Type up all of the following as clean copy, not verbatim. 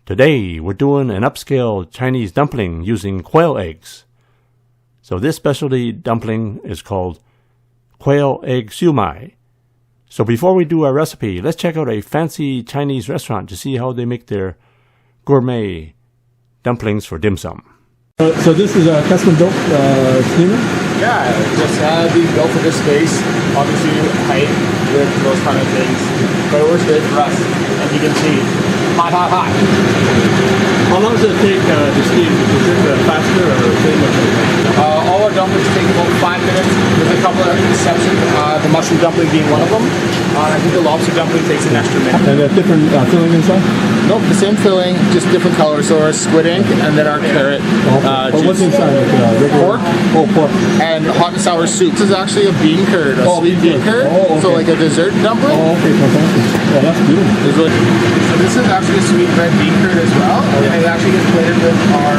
Today we're doing an upscale Chinese dumpling using quail eggs. So this specialty dumpling is called quail egg Siu Mai. So before we do our recipe, let's check out a fancy Chinese restaurant to see how they make their gourmet dumplings for dim sum. So this is a custom built steamer? Yeah, just being built for this space. Obviously height, width, those kind of things. But it works great for us. As you can see, hot, hot, hot. How long does it take to steam? Is it faster or same as all our dumplings take about 5 minutes with a couple of exceptions, the mushroom dumpling being one of them. I think the lobster dumpling takes an extra minute. And a different filling inside? Nope, the same filling, just different colors. So our squid ink and then our carrot. But what's inside? Pork. Oh, pork. And hot and sour soup. This is actually a bean curd, a sweet bean curd. Oh, okay. So like a dessert dumpling. Oh, okay, fantastic. Oh, that's beautiful. So this is actually a sweet red bean curd as well. And it actually gets flavored with our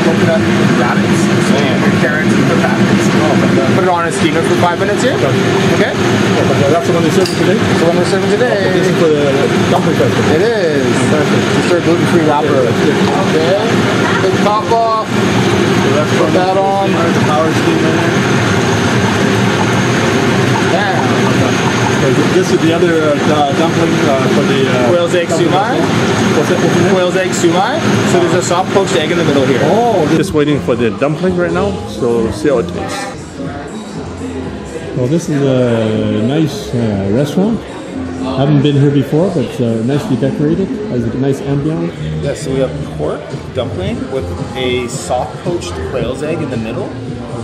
coconut rabbits. So your carrots and the rabbits. Put it on a steamer for 5 minutes here. Okay? That's the one they serve today? That's the one we're serving today. This is for the dumpling festival. It is. Just our gluten-free wrapper. Okay. Take the top off. Put that on. The power steamer. Yeah. This is the other dumpling for the Quail's egg Siu Mai. What's that? Quail's egg Siu Mai. So there's a soft poached egg in the middle here. Oh, Just waiting for the dumpling right now, so see how it tastes. well, this is a nice restaurant. I haven't been here before, but it's nicely decorated. Has a nice ambiance. Yes, so we have pork dumpling with a soft poached quail's egg in the middle,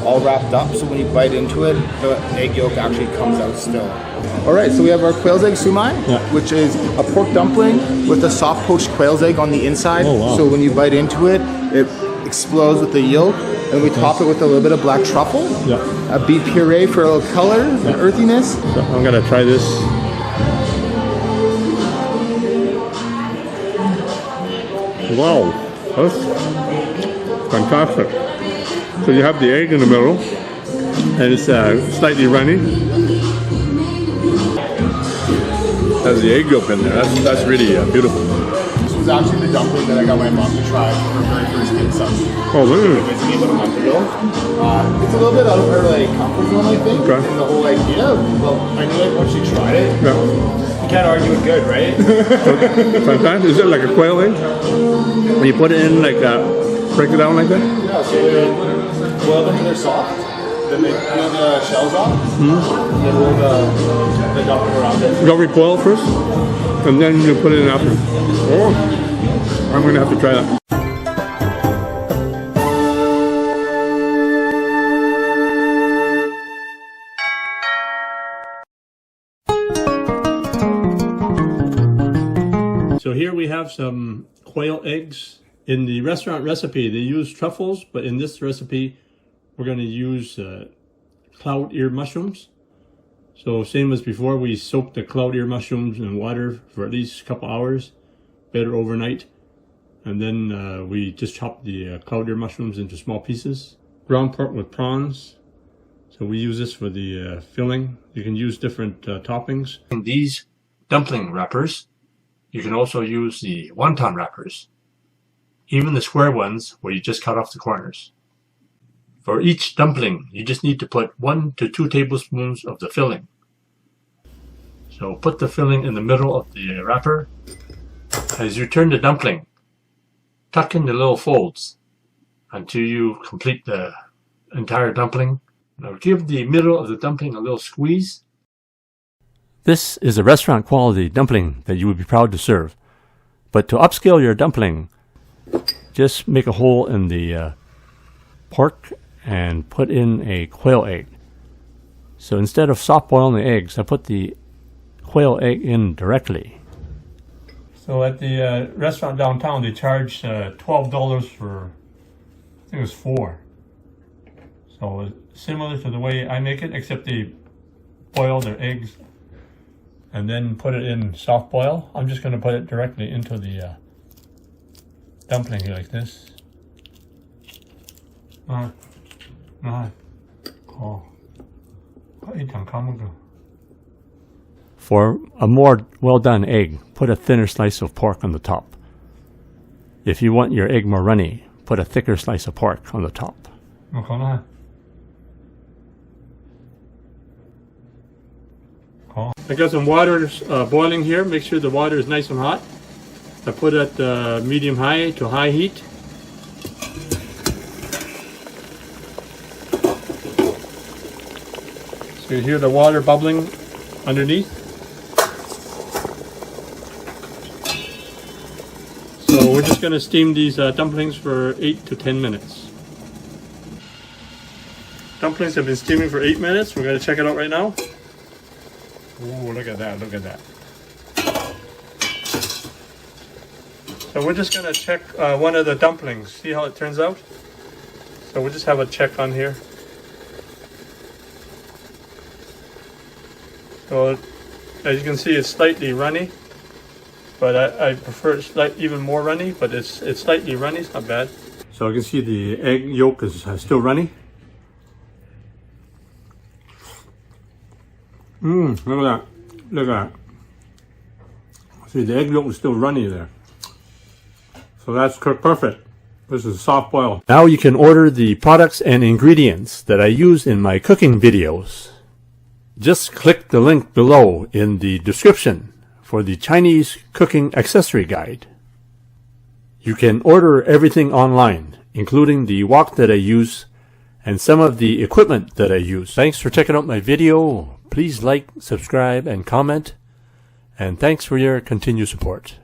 all wrapped up. So when you bite into it, the egg yolk actually comes out still. All right, so we have our quail's egg Siu Mai, which is a pork dumpling with a soft poached quail's egg on the inside. Oh, wow. So when you bite into it, it explodes with the yolk. And we top it with a little bit of black truffle, a beet puree for a little color and earthiness. So I'm gonna try this. Wow, that's fantastic. So you have the egg in the middle, and it's slightly runny. Has the egg yolk in there. That's really beautiful. This was actually the dumpling that I got my mom to try for her very first dim sum. Oh, really? It was me about a month ago. It's a little bit out of her comfort zone, I think. Okay. And the whole idea. Well, I knew it once she tried it. Yeah. You can't argue with good, right? Fantastic. Is it like a quail egg? When you put it in, like break it down like that? Yeah. So they boil them till they're soft. Then they peel the shells off. And then roll the dumpling around it. You gotta recoil first, and then you put it in after. Oh, I'm gonna have to try that. So here we have some quail eggs. In the restaurant recipe, they use truffles, but in this recipe, we're going to use cloud ear mushrooms. So same as before, we soak the cloud ear mushrooms in water for at least a couple hours, better overnight. And then we just chop the cloud ear mushrooms into small pieces. Ground pork with prawns. So we use this for the filling. You can use different toppings. In these dumpling wrappers, you can also use the wonton wrappers. Even the square ones where you just cut off the corners. For each dumpling, you just need to put 1 to 2 tablespoons of the filling. So put the filling in the middle of the wrapper. As you turn the dumpling, tuck in the little folds until you complete the entire dumpling. Now give the middle of the dumpling a little squeeze. This is a restaurant quality dumpling that you would be proud to serve. But to upscale your dumpling, just make a hole in the pork and put in a quail egg. So instead of soft boiling the eggs, I put the quail egg in directly. So at the restaurant downtown, they charge $12 for, I think it was 4. So similar to the way I make it, except they boil their eggs and then put it in soft boil. I'm just going to put it directly into the dumpling here like this. For a more well done egg, put a thinner slice of pork on the top. If you want your egg more runny, put a thicker slice of pork on the top. I got some water boiling here. Make sure the water is nice and hot. I put it at medium-high to high heat. So you hear the water bubbling underneath. So we're just going to steam these dumplings for 8 to 10 minutes. Dumplings have been steaming for 8 minutes. We're going to check it out right now. Ooh, look at that, look at that. So we're just going to check one of the dumplings. See how it turns out? So we'll just have a check on here. So as you can see, it's slightly runny, but I prefer it even more runny, but it's slightly runny, it's not bad. So you can see the egg yolk is still runny. Look at that, look at that. See, the egg yolk is still runny there. So that's cooked perfect. This is soft boil. Now you can order the products and ingredients that I use in my cooking videos. Just click the link below in the description for the Chinese cooking accessory guide. You can order everything online, including the wok that I use and some of the equipment that I use. Thanks for checking out my video. Please like, subscribe, and comment. And thanks for your continued support.